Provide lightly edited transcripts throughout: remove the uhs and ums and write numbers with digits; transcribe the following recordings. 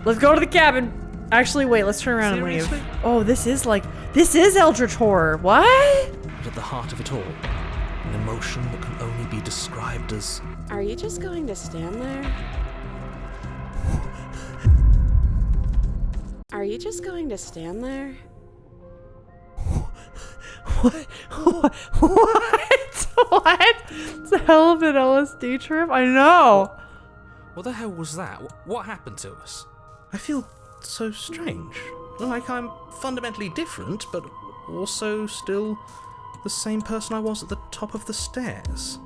Let's go to the cabin. Actually, wait, let's turn around Seriously? and leave. Oh, this is Eldritch Horror. What? But at the heart of it all, an emotion that can only be described as... Are you just going to stand there? Are you just going to stand there? What? What? It's a hell of an LSD trip. I know. What the hell was that? What happened to us? I feel so strange. Like I'm fundamentally different, but also still the same person I was at the top of the stairs.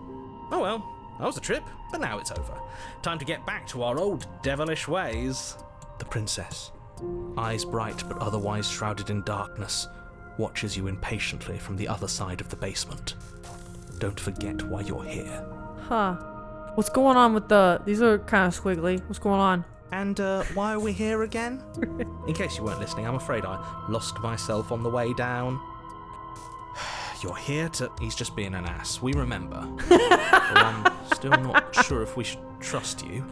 Oh well, that was a trip, but now it's over. Time to get back to our old devilish ways. The princess, eyes bright but otherwise shrouded in darkness, watches you impatiently from the other side of the basement. Don't forget why you're here. Huh. What's going on with these are kind of squiggly. What's going on? And why are we here again? In case you weren't listening, I'm afraid I lost myself on the way down. You're here to... He's just being an ass. We remember. Well, I'm still not sure if we should trust you.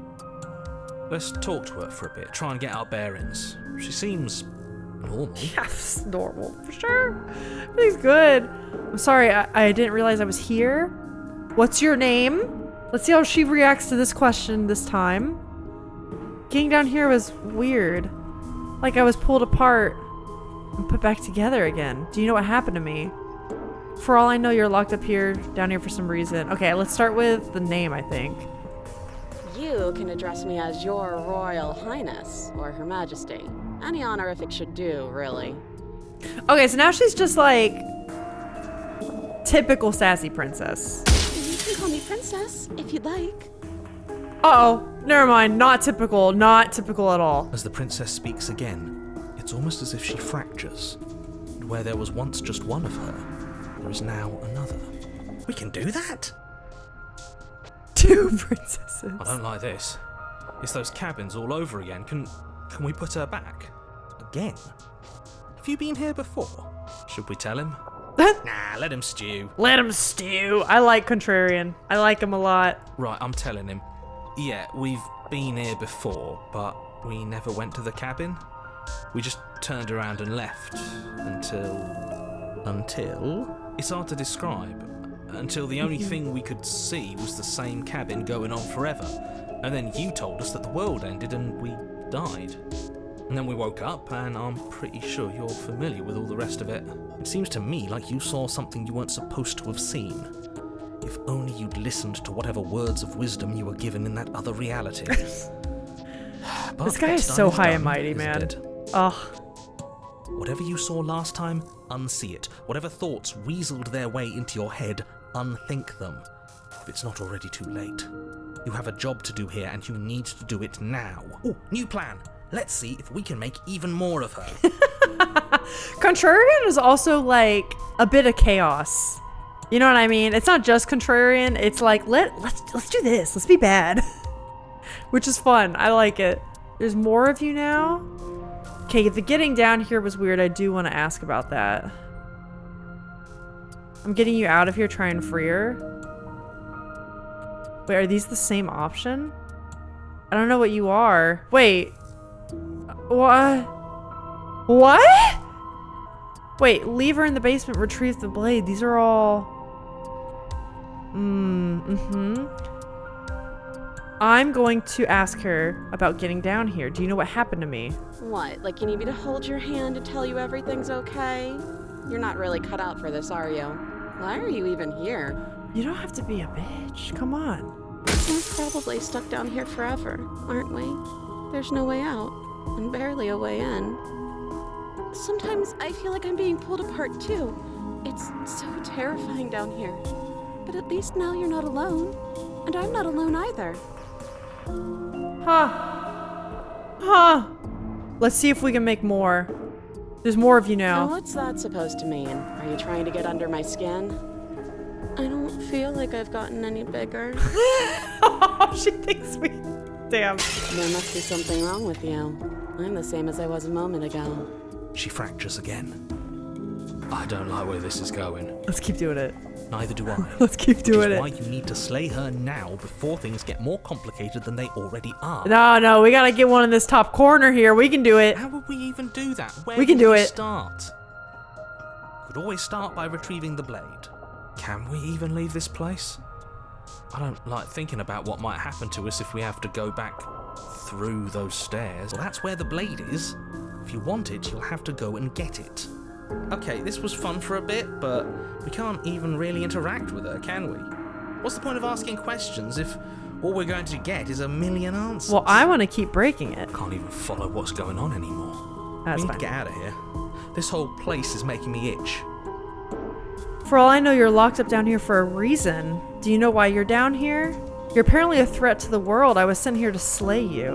Let's talk to her for a bit, try and get our bearings. She seems normal. Yes, normal, for sure. Everything's good. I'm sorry, I didn't realize I was here. What's your name? Let's see how she reacts to this question this time. Getting down here was weird. Like I was pulled apart and put back together again. Do you know what happened to me? For all I know, you're locked up here, down here for some reason. Okay, let's start with the name, I think. You can address me as Your Royal Highness, or Her Majesty. Any honorific should do, really. Okay, so now she's just like typical sassy princess. You can call me Princess, if you'd like. Uh-oh, never mind. Not typical at all. As the princess speaks again, it's almost as if she fractures. And where there was once just one of her, there is now another. We can do that? Two princesses. I don't like this. It's those cabins all over again. Can we put her back? Again? Have you been here before? Should we tell him? Nah, let him stew. Let him stew. I like Contrarian. I like him a lot. Right, I'm telling him. Yeah, we've been here before, but we never went to the cabin. We just turned around and left until... It's hard to describe. Until the only thing we could see was the same cabin going on forever. And then you told us that the world ended and we died. And then we woke up, and I'm pretty sure you're familiar with all the rest of it. It seems to me like you saw something you weren't supposed to have seen. If only you'd listened to whatever words of wisdom you were given in that other reality. This guy is so high and mighty, man. Ugh. Whatever you saw last time, unsee it. Whatever thoughts weaseled their way into your head, unthink them. If it's not already too late. You have a job to do here, and you need to do it now. Ooh, new plan. Let's see if we can make even more of her. Contrarian is also like a bit of chaos. You know what I mean? It's not just Contrarian. It's like let's do this. Let's be bad, which is fun. I like it. There's more of you now. Okay, the getting down here was weird. I do want to ask about that. I'm getting you out of here. Try and free her. Wait, are these the same option? I don't know what you are. Wait. What? What? Wait, leave her in the basement, retrieve the blade. These are all... I'm going to ask her about getting down here. Do you know what happened to me? What, like you need me to hold your hand and tell you everything's okay? You're not really cut out for this, are you? Why are you even here? You don't have to be a bitch. Come on. We're probably stuck down here forever, aren't we? There's no way out, and barely a way in. Sometimes I feel like I'm being pulled apart too. It's so terrifying down here. But at least now you're not alone. And I'm not alone either. Huh. Let's see if we can make more. There's more of you now. Now what's that supposed to mean? Are you trying to get under my skin? I don't feel like I've gotten any bigger. She thinks we... Damn. There must be something wrong with you. I'm the same as I was a moment ago. She fractures again. I don't like where this is going. Let's keep doing it. Neither do I. Let's keep doing Which is it. why you need to slay her now before things get more complicated than they already are. No, we gotta get one in this top corner here. We can do it. How would we even do that? Where We can would do we it. start? Could always start by retrieving the blade. Can we even leave this place? I don't like thinking about what might happen to us if we have to go back through those stairs. Well, that's where the blade is. If you want it, you'll have to go and get it. Okay, this was fun for a bit, but we can't even really interact with her, can we? What's the point of asking questions if all we're going to get is a million answers? Well, I want to keep breaking it. Can't even follow what's going on anymore. That's we need fine. to get out of here. This whole place is making me itch. For all I know, you're locked up down here for a reason. Do you know why you're down here? You're apparently a threat to the world. I was sent here to slay you.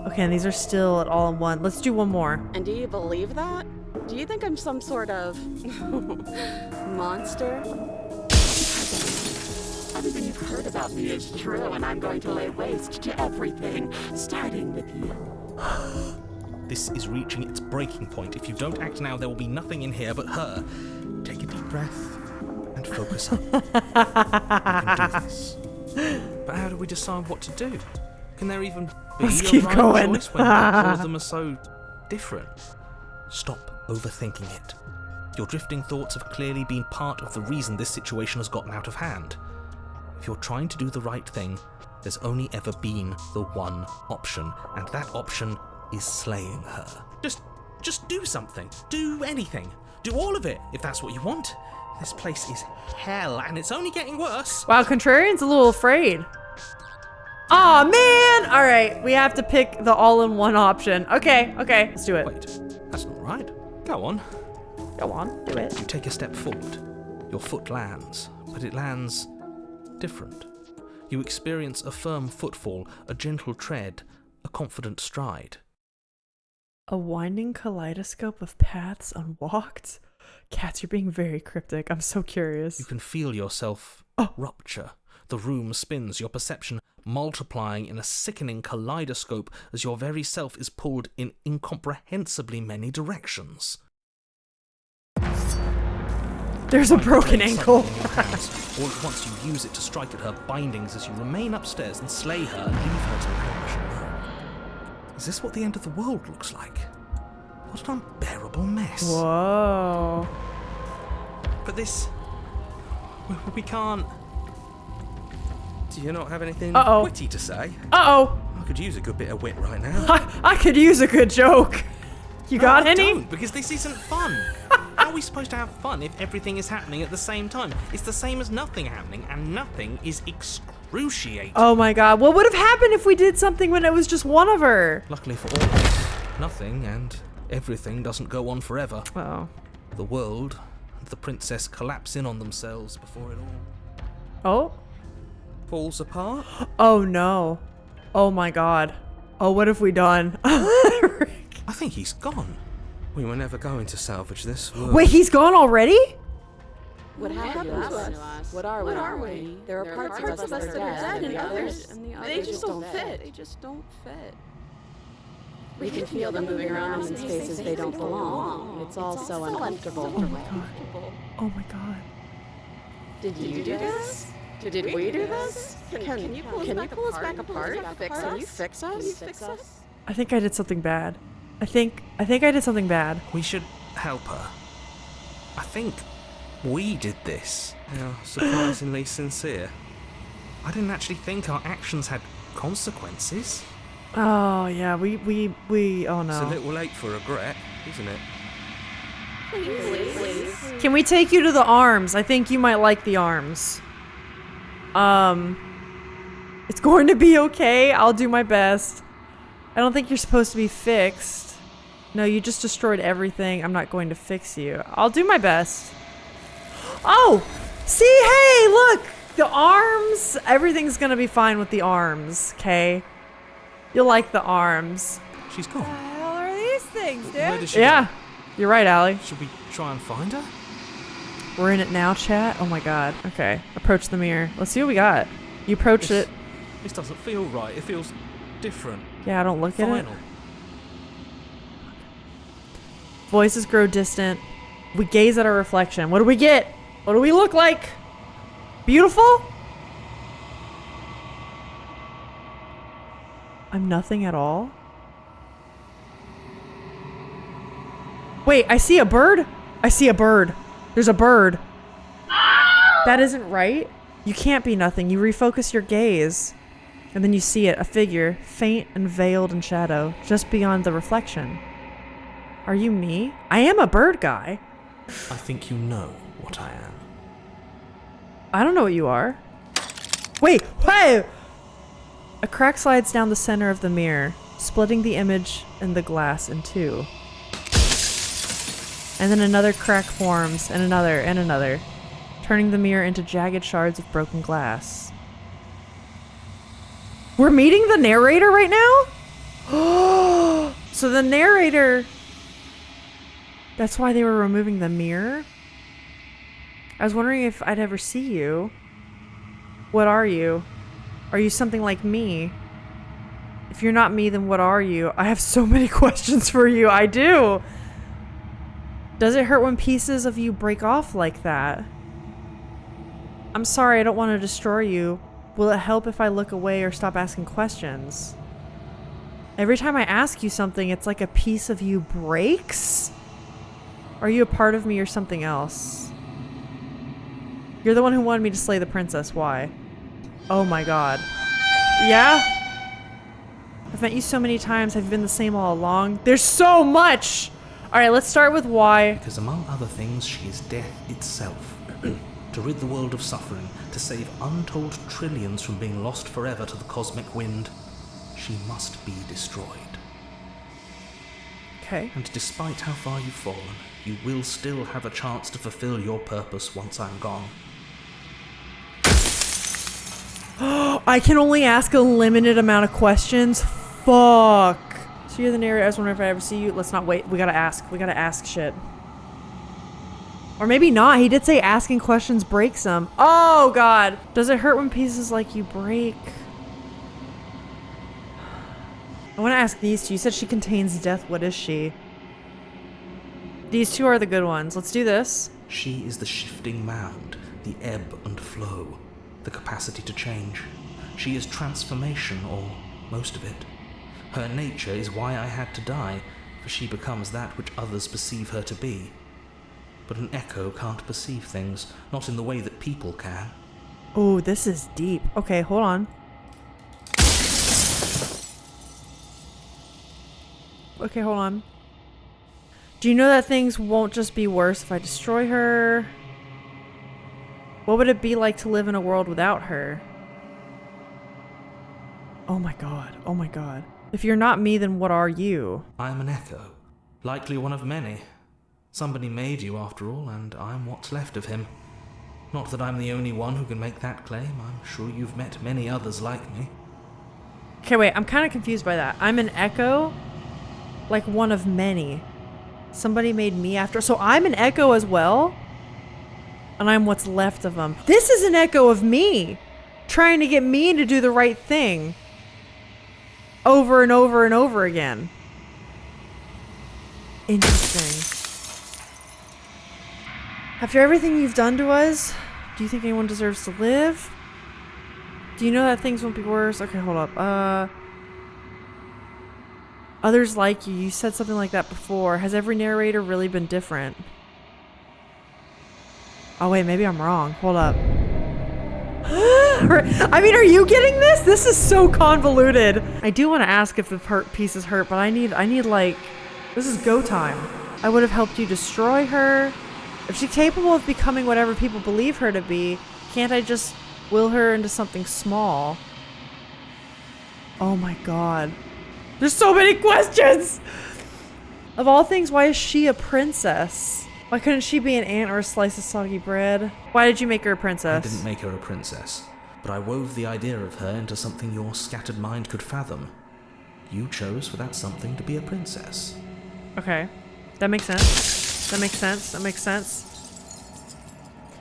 Okay, and these are still at all in one. Let's do one more. And do you believe that? Do you think I'm some sort of monster? Everything you've heard about me is true, and I'm going to lay waste to everything, starting with you. This is reaching its breaking point. If you don't act now, there will be nothing in here but her. Take a deep breath and focus up. You can do this. But how do we decide what to do? Can there even be Let's a keep right going. choice when all of them are so different? Stop overthinking it. Your drifting thoughts have clearly been part of the reason this situation has gotten out of hand. If you're trying to do the right thing, there's only ever been the one option, and that option is slaying her. Just do something. Do anything. Do all of it, if that's what you want. This place is hell, and it's only getting worse. Wow, Contrarian's a little afraid. Aw, man! All right, we have to pick the all-in-one option. Okay, let's do it. Wait, that's not right. Go on. Go on, do it. You take a step forward. Your foot lands, but it lands different. You experience a firm footfall, a gentle tread, a confident stride. A winding kaleidoscope of paths unwalked? Cats, you're being very cryptic. I'm so curious. You can feel yourself rupture. The room spins, your perception multiplying in a sickening kaleidoscope as your very self is pulled in incomprehensibly many directions. There's a broken ankle. In your hands. All at once you use it to strike at her bindings as you remain upstairs and slay her and leave her to languish alone. Is this what the end of the world looks like? What an unbearable mess. Whoa. But this... We can't... Do you not have anything Uh-oh. witty to say? Uh-oh. I could use a good bit of wit right now. I could use a good joke. You got No, I any? don't, because this isn't fun. How are we supposed to have fun if everything is happening at the same time? It's the same as nothing happening, and nothing is excruciating. Oh my god, what would have happened if we did something when it was just one of her? Luckily for all of us, nothing and everything doesn't go on forever. Oh. The world and the princess collapse in on themselves before it all Oh? falls apart. Oh no. Oh my god. Oh, what have we done? I think he's gone. We were never going to salvage this world. Wait, he's gone already? What happened to us? What are we? There are parts of us that are dead, and others, they just don't fit. They just don't fit. We can feel them moving around in spaces they don't belong. It's all so uncomfortable. Oh my god. Oh my god. Did you do this? Did we do this? Can you pull us back apart? Can you fix us? I think I did something bad. I think I did something bad. We should help her. I think we did this. How surprisingly sincere. I didn't actually think our actions had consequences. Oh yeah, we oh It's a no. little late for regret, isn't it? Please. Can we take you to the arms? I think you might like the arms. It's going to be okay. I'll do my best. I don't think you're supposed to be fixed. No, you just destroyed everything. I'm not going to fix you. I'll do my best. Oh! See, hey, look! The arms. Everything's gonna be fine with the arms, okay? You'll like the arms. She's gone. What the hell are these things, dude? Where did she Yeah, go? you're right, Allie. Should we try and find her? We're in it now, chat. Oh my god. Okay, approach the mirror. Let's see what we got. You approach it. This doesn't feel right. It feels different. Yeah, don't look at it. Final. Voices grow distant. We gaze at our reflection. What do we get? What do we look like? Beautiful? I'm nothing at all? Wait, I see a bird? I see a bird. There's a bird. That isn't right. You can't be nothing. You refocus your gaze. And then you see it, a figure, faint and veiled in shadow, just beyond the reflection. Are you me? I am a bird guy. I think you know what I am. I don't know what you are. Wait, whoa! A crack slides down the center of the mirror, splitting the image and the glass in two. And then another crack forms, and another, turning the mirror into jagged shards of broken glass. We're meeting the narrator right now? So the narrator... That's why they were removing the mirror? I was wondering if I'd ever see you. What are you? Are you something like me? If you're not me, then what are you? I have so many questions for you. I do. Does it hurt when pieces of you break off like that? I'm sorry, I don't want to destroy you. Will it help if I look away or stop asking questions? Every time I ask you something, it's like a piece of you breaks? Are you a part of me or something else? You're the one who wanted me to slay the princess. Why? Oh my god. Yeah? I've met you so many times. Have you been the same all along? There's so much! Alright, let's start with why. Because among other things, she is death itself. To rid the world of suffering, to save untold trillions from being lost forever to the cosmic wind, she must be destroyed. Okay. And despite how far you've fallen, you will still have a chance to fulfill your purpose once I'm gone. I can only ask a limited amount of questions? Fuck. So you're the narrator. I was wondering if I ever see you. Let's not wait. We gotta ask. We gotta ask shit. Or maybe not. He did say asking questions breaks them. Oh, God. Does it hurt when pieces like you break? I want to ask these two. You said she contains death. What is she? These two are the good ones. Let's do this. She is the shifting mound, the ebb and flow, the capacity to change. She is transformation, or most of it. Her nature is why I had to die, for she becomes that which others perceive her to be. But an echo can't perceive things, not in the way that people can. Oh, this is deep. Okay, hold on. Okay, hold on. Do you know that things won't just be worse if I destroy her? What would it be like to live in a world without her? Oh my god. Oh my god. If you're not me, then what are you? I am an echo, likely one of many. Somebody made you, after all, and I'm what's left of him. Not that I'm the only one who can make that claim. I'm sure you've met many others like me. Okay, wait. I'm kind of confused by that. I'm an echo? Like one of many. Somebody made me after. So I'm an echo as well? And I'm what's left of them. This is an echo of me. Trying to get me to do the right thing. Over and over and over again. Interesting. After everything you've done to us, do you think anyone deserves to live? Do you know that things won't be worse? Okay, hold up. Others like you. You said something like that before. Has every narrator really been different? Oh wait, maybe I'm wrong. Hold up. I mean, are you getting this? This is so convoluted. I do want to ask if the pieces hurt, but I need like, this is go time. I would have helped you destroy her. If she's capable of becoming whatever people believe her to be, can't I just will her into something small? Oh my god. There's so many questions! Of all things, why is she a princess? Why couldn't she be an ant or a slice of soggy bread? Why did you make her a princess? I didn't make her a princess, but I wove the idea of her into something your scattered mind could fathom. You chose for that something to be a princess. Okay. That makes sense. That makes sense. That makes sense.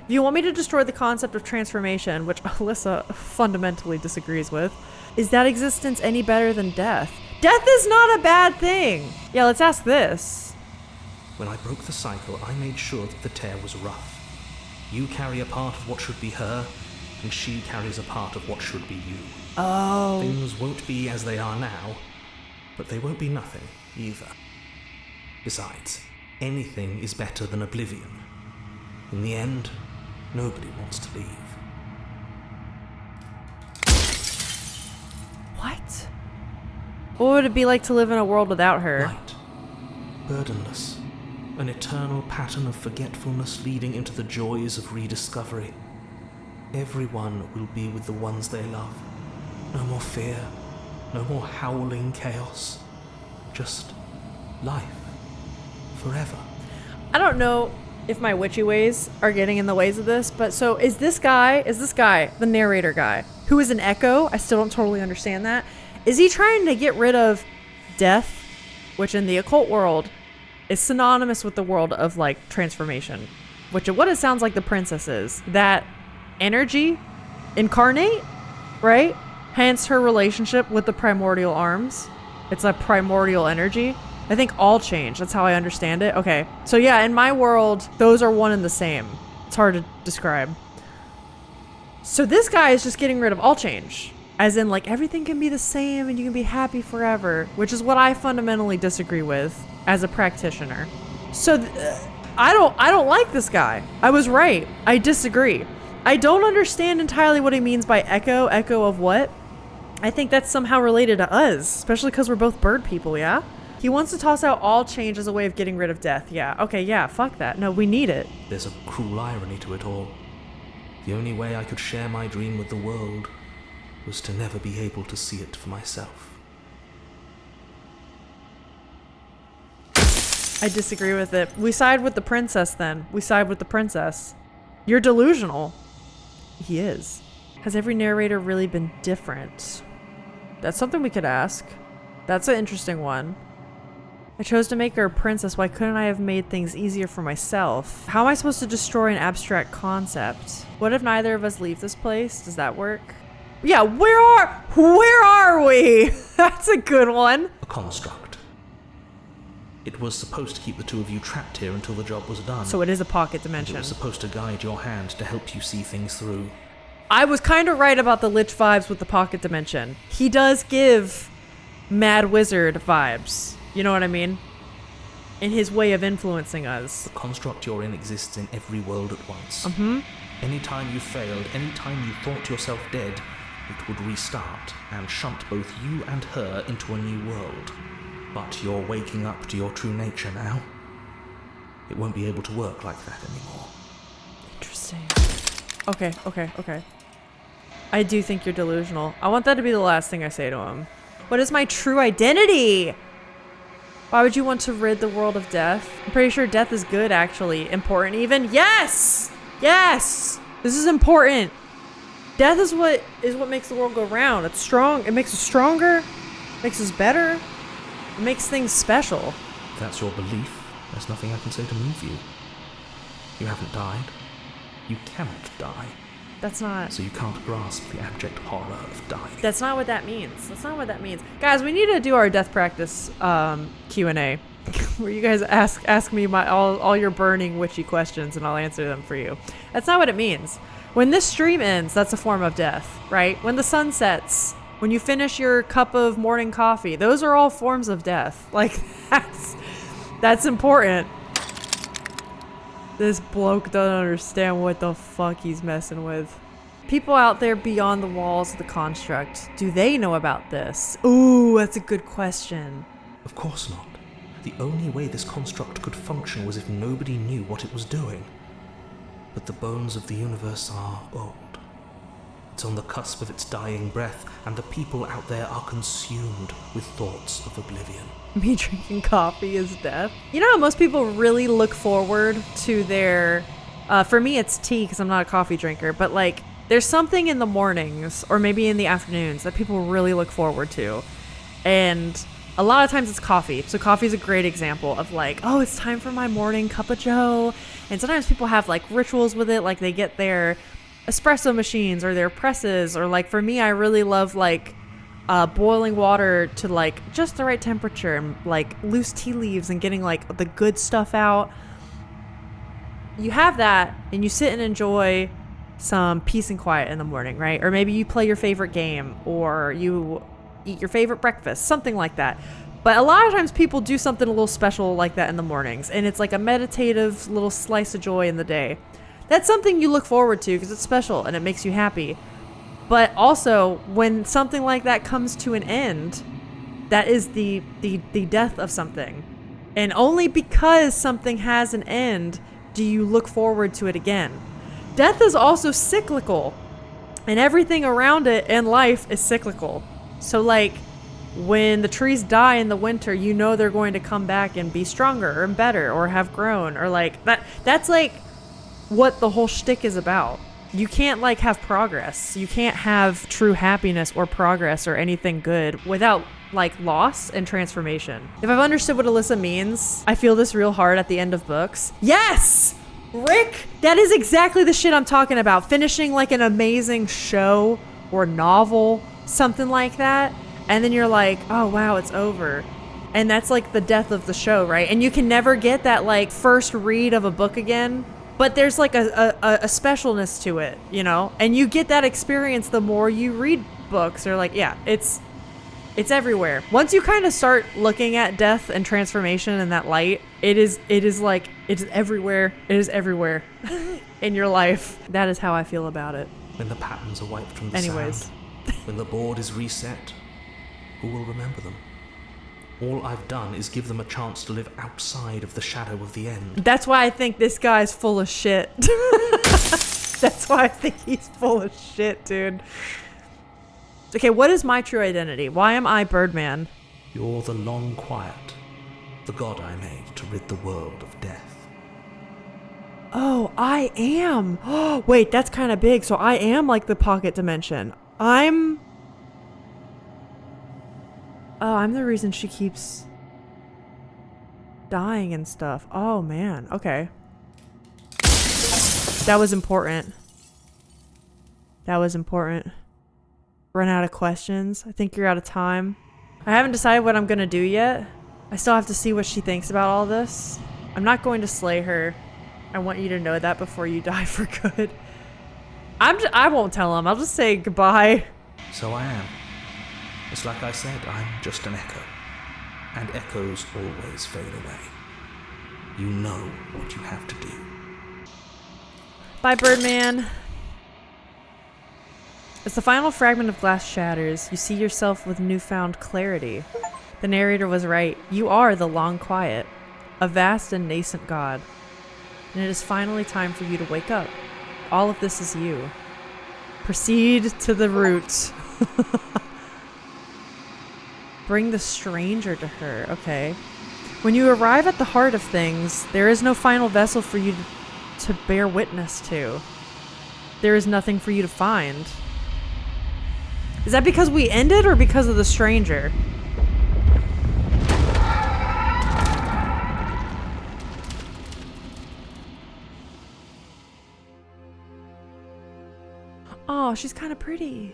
If you want me to destroy the concept of transformation, which Alyssa fundamentally disagrees with, is that existence any better than death? Death is not a bad thing! Yeah, let's ask this. When I broke the cycle, I made sure that the tear was rough. You carry a part of what should be her, and she carries a part of what should be you. Oh. Things won't be as they are now, but they won't be nothing either. Besides, anything is better than oblivion. In the end, nobody wants to leave. What? What would it be like to live in a world without her? Light, burdenless, an eternal pattern of forgetfulness leading into the joys of rediscovery. Everyone will be with the ones they love. No more fear, no more howling chaos. Just life. Forever. I don't know if my witchy ways are getting in the ways of this, but so is this guy, the narrator guy, who is an echo? I still don't totally understand that. Is he trying to get rid of death, which in the occult world is synonymous with the world of like transformation, which is what it sounds like the princess is. That energy incarnate, right? Hence her relationship with the primordial arms. It's a primordial energy. I think all change. That's how I understand it. Okay. So yeah, in my world, those are one and the same. It's hard to describe. So this guy is just getting rid of all change. As in, like, everything can be the same and you can be happy forever, which is what I fundamentally disagree with as a practitioner. So I don't like this guy. I was right. I disagree. I don't understand entirely what he means by echo. Echo of what? I think that's somehow related to us, especially because we're both bird people, yeah? He wants to toss out all change as a way of getting rid of death. Yeah, okay, yeah, fuck that. No, we need it. There's a cruel irony to it all. The only way I could share my dream with the world was to never be able to see it for myself. I disagree with it. We side with the princess then. We side with the princess. You're delusional. He is. Has every narrator really been different? That's something we could ask. That's an interesting one. I chose to make her a princess. Why couldn't I have made things easier for myself? How am I supposed to destroy an abstract concept? What if neither of us leave this place? Does that work? Yeah, where are we? That's a good one. A construct. It was supposed to keep the two of you trapped here until the job was done. So it is a pocket And dimension. it was supposed to guide your hand to help you see things through. I was kind of right about the Lich vibes with the pocket dimension. He does give Mad Wizard vibes. You know what I mean? In his way of influencing us. The construct you're in exists in every world at once. Mm-hmm. Anytime you failed, anytime you thought yourself dead, it would restart and shunt both you and her into a new world. But you're waking up to your true nature now. It won't be able to work like that anymore. Interesting. Okay. I do think you're delusional. I want that to be the last thing I say to him. What is my true identity? Why would you want to rid the world of death? I'm pretty sure death is good, actually. Important even. Yes! Yes! This is important. Death is what makes the world go round. It's strong. It makes us stronger. It makes us better. It makes things special. If that's your belief, there's nothing I can say to move you. You haven't died. You cannot die. That's not... So you can't grasp the abject horror of dying. That's not what that means. That's not what that means. Guys, we need to do our death practice Q&A. Where you guys ask me all your burning witchy questions and I'll answer them for you. That's not what it means. When this stream ends, that's a form of death, right? When the sun sets, when you finish your cup of morning coffee, those are all forms of death. Like, that's important. This bloke doesn't understand what the fuck he's messing with. People out there beyond the walls of the construct, do they know about this? Ooh, that's a good question. Of course not. The only way this construct could function was if nobody knew what it was doing. But the bones of the universe are old. It's on the cusp of its dying breath, and the people out there are consumed with thoughts of oblivion. Me drinking coffee is death. You know how most people really look forward to their... for me, it's tea because I'm not a coffee drinker, but like, there's something in the mornings or maybe in the afternoons that people really look forward to. And a lot of times it's coffee. So coffee is a great example of like, oh, it's time for my morning cup of joe. And sometimes people have like rituals with it, like they get their espresso machines or their presses, or like for me, I really love like boiling water to like just the right temperature and like loose tea leaves and getting like the good stuff out. you have that and you sit and enjoy some peace and quiet in the morning, right? Or maybe you play your favorite game or you eat your favorite breakfast, something like that. But a lot of times people do something a little special like that in the mornings, and it's like a meditative little slice of joy in the day. That's something you look forward to because it's special and it makes you happy. But also, when something like that comes to an end, that is the death of something. And only because something has an end do you look forward to it again. Death is also cyclical, and everything around it in life is cyclical. So like, when the trees die in the winter, you know they're going to come back and be stronger and better or have grown or like that. That's like what the whole shtick is about. You can't like have progress. You can't have true happiness or progress or anything good without like loss and transformation. If I've understood what Alyssa means, I feel this real hard at the end of books. Yes! Rick, that is exactly the shit I'm talking about. Finishing like an amazing show or novel, something like that. And then you're like, oh wow, it's over. And that's like the death of the show, right? And you can never get that like first read of a book again. But there's like a specialness to it, you know? And you get that experience the more you read books. Or like, yeah, it's everywhere. Once you kind of start looking at death and transformation in that light, it is like, it's everywhere. It is everywhere in your life. That is how I feel about it. When the patterns are wiped from the Anyways. sand, when the board is reset, who will remember them? All I've done is give them a chance to live outside of the shadow of the end. That's why I think this guy's full of shit. That's why I think he's full of shit, dude. Okay, what is my true identity? Why am I Birdman? You're the long quiet, the god I made to rid the world of death. Oh, I am. Oh, wait, that's kind of big. So I am like the pocket dimension. I'm the reason she keeps dying and stuff. Oh, man. Okay. That was important. That was important. Run out of questions. I think you're out of time. I haven't decided what I'm going to do yet. I still have to see what she thinks about all this. I'm not going to slay her. I want you to know that before you die for good. I won't tell him. I'll just say goodbye. So I am. It's like I said, I'm just an echo. And echoes always fade away. You know what you have to do. Bye, Birdman. As the final fragment of glass shatters, you see yourself with newfound clarity. The narrator was right. You are the long quiet, a vast and nascent god. And it is finally time for you to wake up. All of this is you. Proceed to the root. Bring the stranger to her. Okay. When you arrive at the heart of things, there is no final vessel for you to bear witness to. There is nothing for you to find. Is that because we ended or because of the stranger? Oh, she's kind of pretty.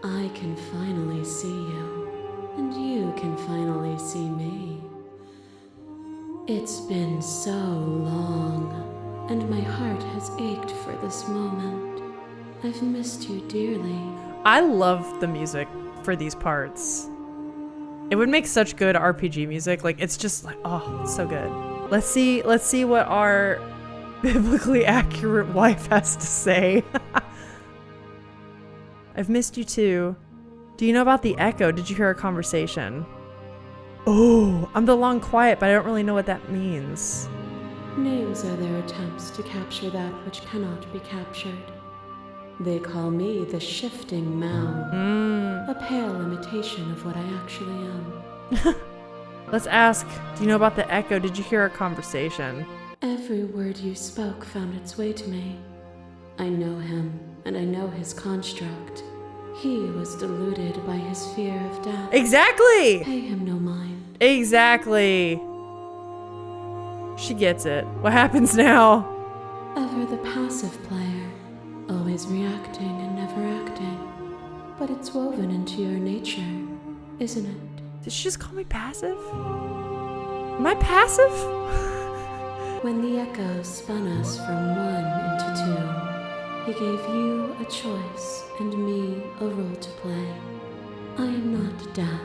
I can finally see you, and you can finally see me. It's been so long, and my heart has ached for this moment. I've missed you dearly. I love the music for these parts. It would make such good RPG music. Like, it's just like, oh, it's so good. Let's see what our biblically accurate wife has to say. I've missed you too. Do you know about the echo? Did you hear a conversation? Oh, I'm the long quiet, but I don't really know what that means. Names are their attempts to capture that which cannot be captured. They call me the shifting mound, a pale imitation of what I actually am. Let's ask, do you know about the echo? Did you hear a conversation? Every word you spoke found its way to me. I know him, and I know his construct. He was deluded by his fear of death. Exactly! Pay him no mind. Exactly. She gets it. What happens now? Ever the passive player, always reacting and never acting. But it's woven into your nature, isn't it? Did she just call me passive? Am I passive? When the echoes spun us from one into two, he gave you a choice and me a role to play. I am not death,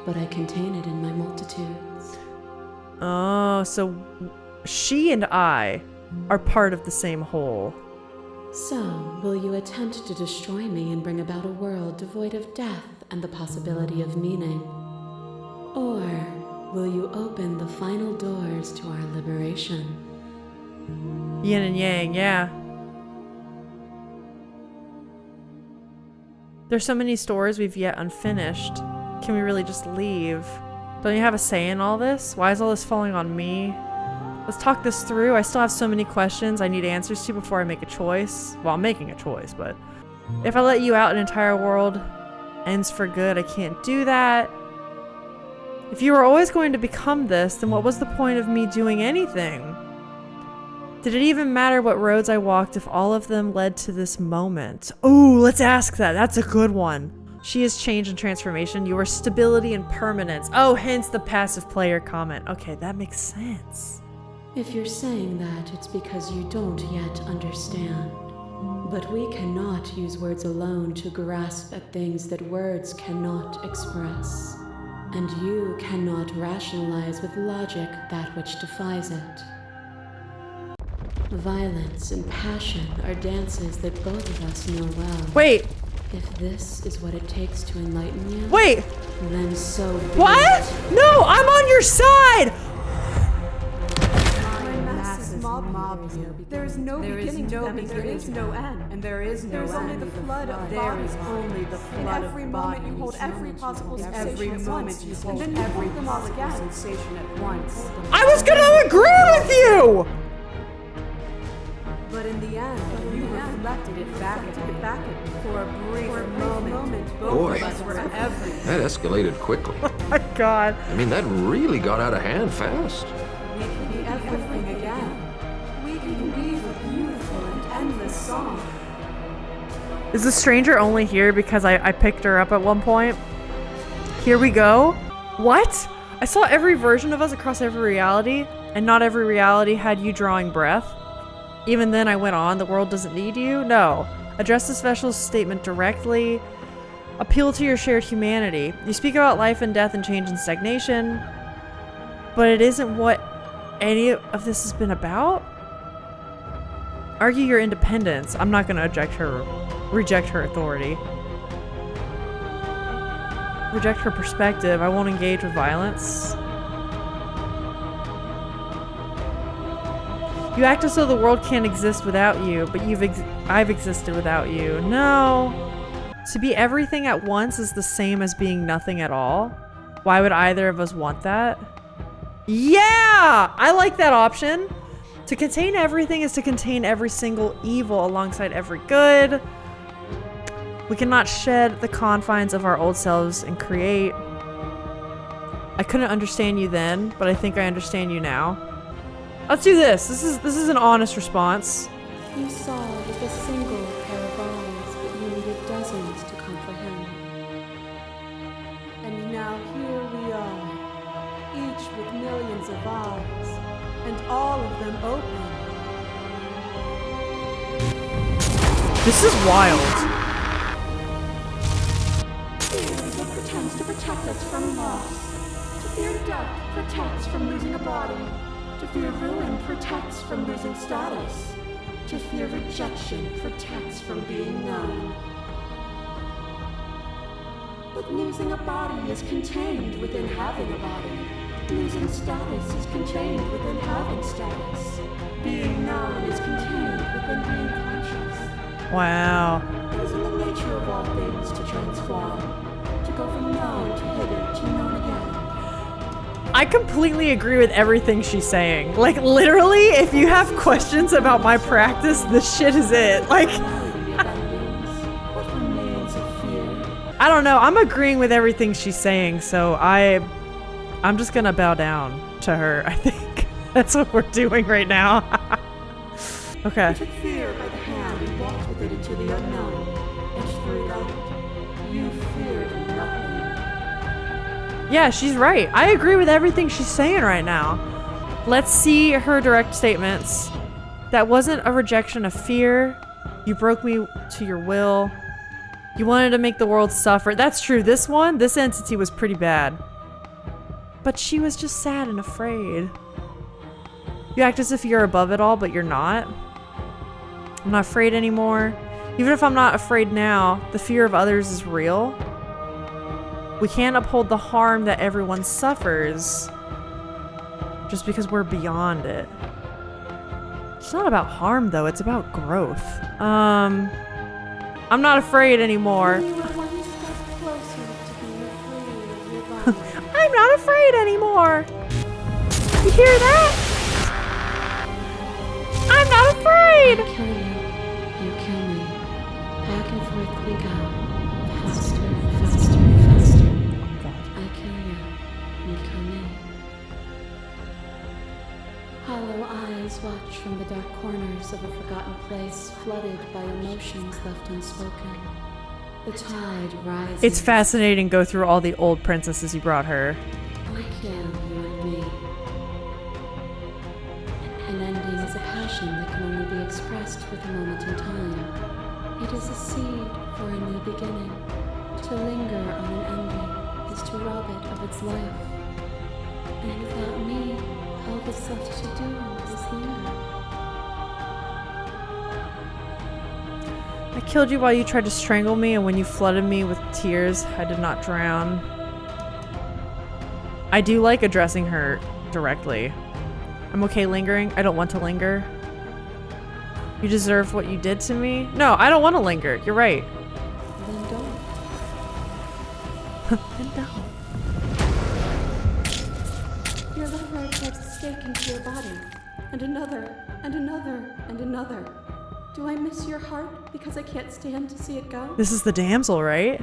but I contain it in my multitudes. Oh, so she and I are part of the same whole. So, will you attempt to destroy me and bring about a world devoid of death and the possibility of meaning? Or will you open the final doors to our liberation? Yin and yang, yeah. There's so many stories we've yet unfinished. Can we really just leave? Don't you have a say in all this? Why is all this falling on me? Let's talk this through. I still have so many questions I need answers to before I make a choice. Well, I'm making a choice, but if I let you out, an entire world ends for good. I can't do that. If you were always going to become this, then what was the point of me doing anything? Did it even matter what roads I walked if all of them led to this moment? Ooh, let's ask that. That's a good one. She is change and transformation. You are stability and permanence. Oh, hence the passive player comment. Okay, that makes sense. If you're saying that, it's because you don't yet understand. But we cannot use words alone to grasp at things that words cannot express. And you cannot rationalize with logic that which defies it. Violence and passion are dances that both of us know well. Wait. If this is what it takes to enlighten you, Wait. then so be What? it. No, I'm on your side. Mob you. There is no beginning to them, and there is no end. And there is no end. There's only the flood of There bodies. is only the flood In every of moment bodies. you hold every possible In sensation every at moment once, you and hold then you every hold them all possible again. sensation at once. I was gonna agree with you. But in the end, you reflected it back at me. For a brief moment, both Boy, of us were everything. that escalated quickly. Oh my God. I mean, that really got out of hand fast. We can be everything again. We can weave a beautiful and endless song. Is the stranger only here because I picked her up at one point? Here we go. What? I saw every version of us across every reality, and not every reality had you drawing breath. Even then I went on, the world doesn't need you? No. Address the special statement directly. Appeal to your shared humanity. You speak about life and death and change and stagnation, but it isn't what any of this has been about? Argue your independence. I'm not gonna reject her authority. Reject her perspective. I won't engage with violence. You act as though the world can't exist without you, but I've existed without you. No. To be everything at once is the same as being nothing at all. Why would either of us want that? Yeah! I like that option. To contain everything is to contain every single evil alongside every good. We cannot shed the confines of our old selves and create. I couldn't understand you then, but I think I understand you now. Let's do this. This is an honest response. You saw with a single pair of eyes, but you needed dozens to comprehend. And now here we are, each with millions of eyes, and all of them open. This is wild. It pretends to protect us from loss. To fear death protects from losing a body. To fear ruin protects from losing status. To fear rejection protects from being known. But losing a body is contained within having a body. Losing status is contained within having status. Being known is contained within being conscious. Wow. It is in the nature of all things to transform. To go from known to hidden to known again. I completely agree with everything she's saying. Like, literally, if you have questions about my practice, this shit is it. Like, What remains of fear? I don't know. I'm agreeing with everything she's saying, so I'm just gonna bow down to her. I think that's what we're doing right now. Okay. Took fear by the hand and walked with it into the unknown. And through that, you feared nothing. Yeah, she's right. I agree with everything she's saying right now. Let's see her direct statements. That wasn't a rejection of fear. You broke me to your will. You wanted to make the world suffer. That's true. This entity was pretty bad. But she was just sad and afraid. You act as if you're above it all, but you're not. I'm not afraid anymore. Even if I'm not afraid now, the fear of others is real. We can't uphold the harm that everyone suffers just because we're beyond it. It's not about harm though, it's about growth. I'm not afraid anymore. You were one step closer to being free of your body. I'm not afraid anymore. You hear that? I'm not afraid. I kill you. You kill me. Back and forth we go. Faster, faster, faster. Oh God. I kill you. You kill me. Hollow eyes watch from the dark corners of a forgotten place, flooded by emotions left unspoken. The tide rises. It's fascinating go through all the old princesses you brought her. I kill you and me. An ending is a passion that can only be expressed with a moment in time. It is a seed for a new beginning. To linger on an ending is to rob it of its life. And without me, all that's left to do is linger. I killed you while you tried to strangle me, and when you flooded me with tears, I did not drown. I do like addressing her directly. I'm okay lingering. I don't want to linger. You deserve what you did to me. No, I don't want to linger. You're right. Then don't. Then don't. Your lover drives a stake into your body, and another, and another, and another. Do I miss your heart because I can't stand to see it go? This is the damsel, right?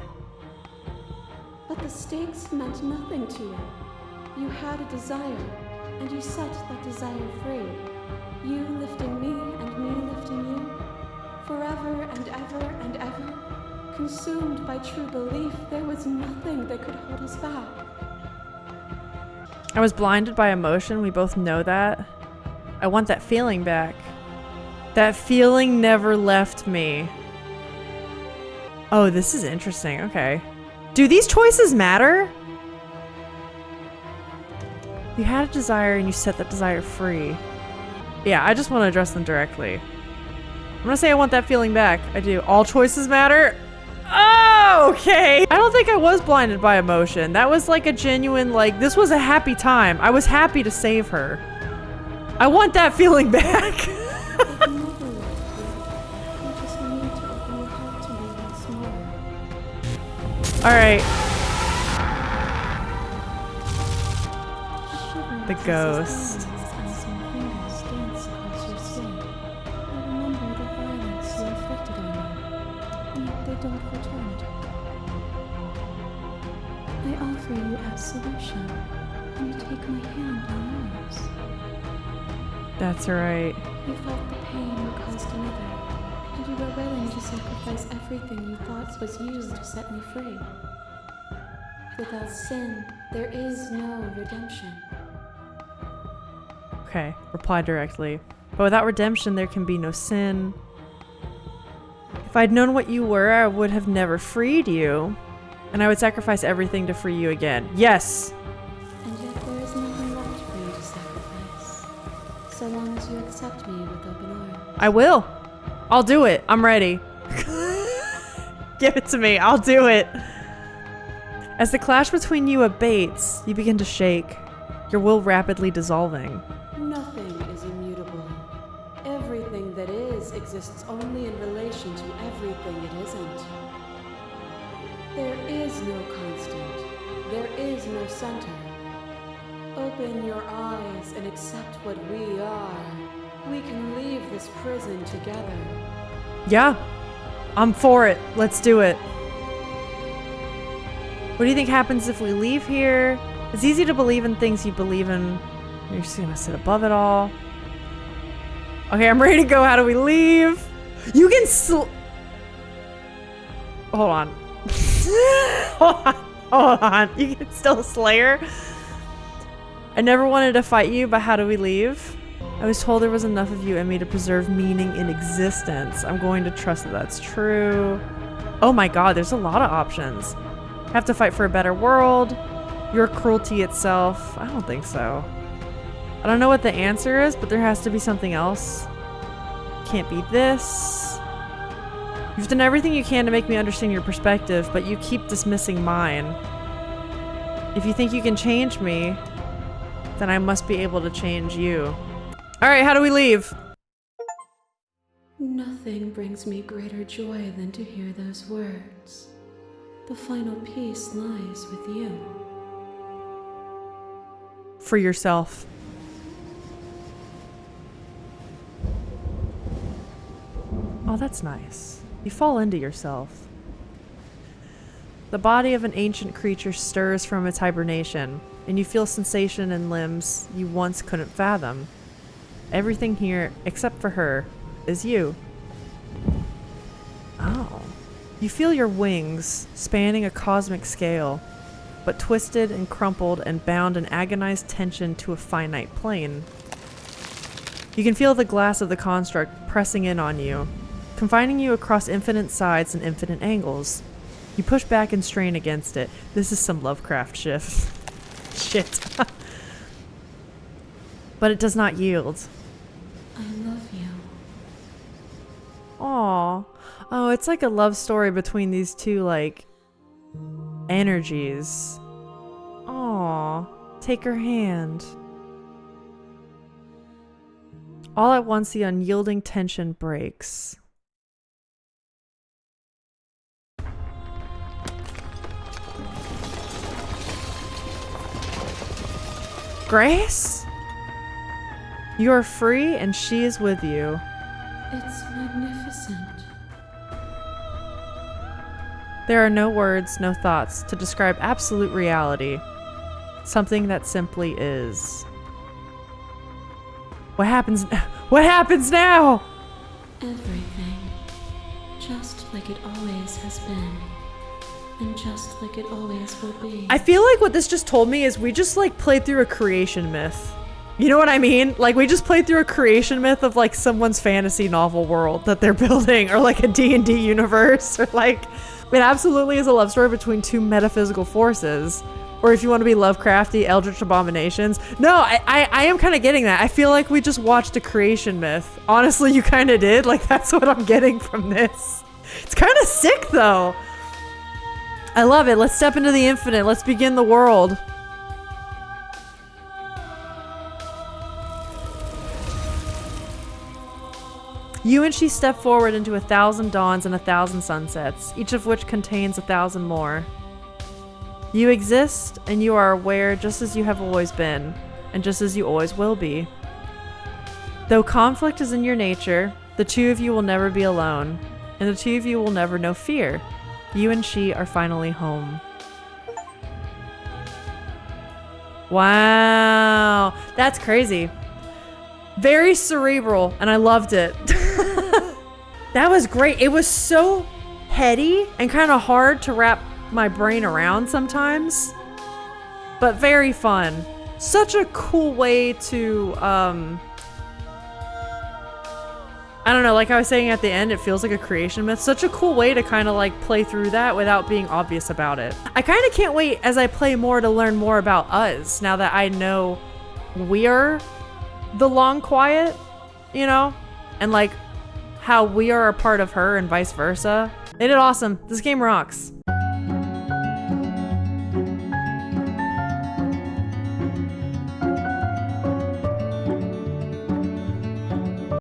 But the stakes meant nothing to you. You had a desire, and you set that desire free. You lifting me and me lifting you. Forever and ever and ever. Consumed by true belief, there was nothing that could hold us back. I was blinded by emotion. We both know that. I want that feeling back. That feeling never left me. Oh, this is interesting. Okay. Do these choices matter? You had a desire and you set that desire free. Yeah, I just want to address them directly. I'm gonna say I want that feeling back. I do. All choices matter? Oh, okay. I don't think I was blinded by emotion. That was like a genuine, like, this was a happy time. I was happy to save her. I want that feeling back. I've never left you. You just need to open your heart to me once more. All right. Shivering The ghost. kisses as some fingers dance across your skin. I remember the violence you inflicted on me, and yet they don't return it. I offer you absolution, and you take my hand in yours. That's right. You felt the pain you caused another, and you were willing to sacrifice everything you thought was you to set me free. Without sin, there is no redemption. Okay, reply directly. But without redemption, there can be no sin. If I'd known what you were, I would have never freed you. And I would sacrifice everything to free you again. Yes! And yet there is nothing left for you to sacrifice. So long as you accept me with open arms. I will. I'll do it. I'm ready. Give it to me. I'll do it. As the clash between you abates, you begin to shake, your will rapidly dissolving. Nothing is immutable. Everything that is exists only in relation to everything it isn't. There is no constant. There is no center. Open your eyes and accept what we are. We can leave this prison together. Yeah, I'm for it. Let's do it. What do you think happens if we leave here? It's easy to believe in things you believe in. You're just gonna sit above it all. Okay, I'm ready to go. How do we leave? You can Hold on. Hold on. You can still slay her. I never wanted to fight you, but how do we leave? I was told there was enough of you in me to preserve meaning in existence. I'm going to trust that that's true. Oh my god, there's a lot of options. Have to fight for a better world. Your cruelty itself. I don't think so. I don't know what the answer is, but there has to be something else. Can't be this. You've done everything you can to make me understand your perspective, but you keep dismissing mine. If you think you can change me, then I must be able to change you. Alright, how do we leave? Nothing brings me greater joy than to hear those words. The final piece lies with you. For yourself. Oh, that's nice. You fall into yourself. The body of an ancient creature stirs from its hibernation, and you feel sensation in limbs you once couldn't fathom. Everything here, except for her, is you. Oh. You feel your wings spanning a cosmic scale, but twisted and crumpled and bound in agonized tension to a finite plane. You can feel the glass of the construct pressing in on you, confining you across infinite sides and infinite angles. You push back and strain against it. This is some Lovecraft shit. But it does not yield. I love you. Aww. Oh, it's like a love story between these two, like, energies. Aww. Take her hand. All at once, the unyielding tension breaks. Grace? You are free and she is with you. It's magnificent. There are no words, no thoughts to describe absolute reality. Something that simply is. What happens? What happens now? Everything. Just like it always has been. And just like it always will be. I feel like what this just told me is we just like played through a creation myth. You know what I mean? Like we just played through a creation myth of like someone's fantasy novel world that they're building, or like a D&D universe, or like it absolutely is a love story between two metaphysical forces. Or if you want to be Lovecrafty, eldritch abominations. No, I am kind of getting that. I feel like we just watched a creation myth. Honestly, you kind of did. Like that's what I'm getting from this. It's kind of sick though. I love it. Let's step into the infinite. Let's begin the world. You and she step forward into 1,000 dawns and 1,000 sunsets, each of which contains 1,000 more. You exist, and you are aware just as you have always been, and just as you always will be. Though conflict is in your nature, the two of you will never be alone, and the two of you will never know fear. You and she are finally home. Wow, that's crazy. Very cerebral, and I loved it. That was great. It was so heady and kind of hard to wrap my brain around sometimes, but very fun. Such a cool way to, I don't know, like I was saying at the end, it feels like a creation myth. Such a cool way to kind of like play through that without being obvious about it. I kind of can't wait as I play more to learn more about us, now that I know we're the long quiet, you know? And like how we are a part of her and vice versa. They did awesome. This game rocks.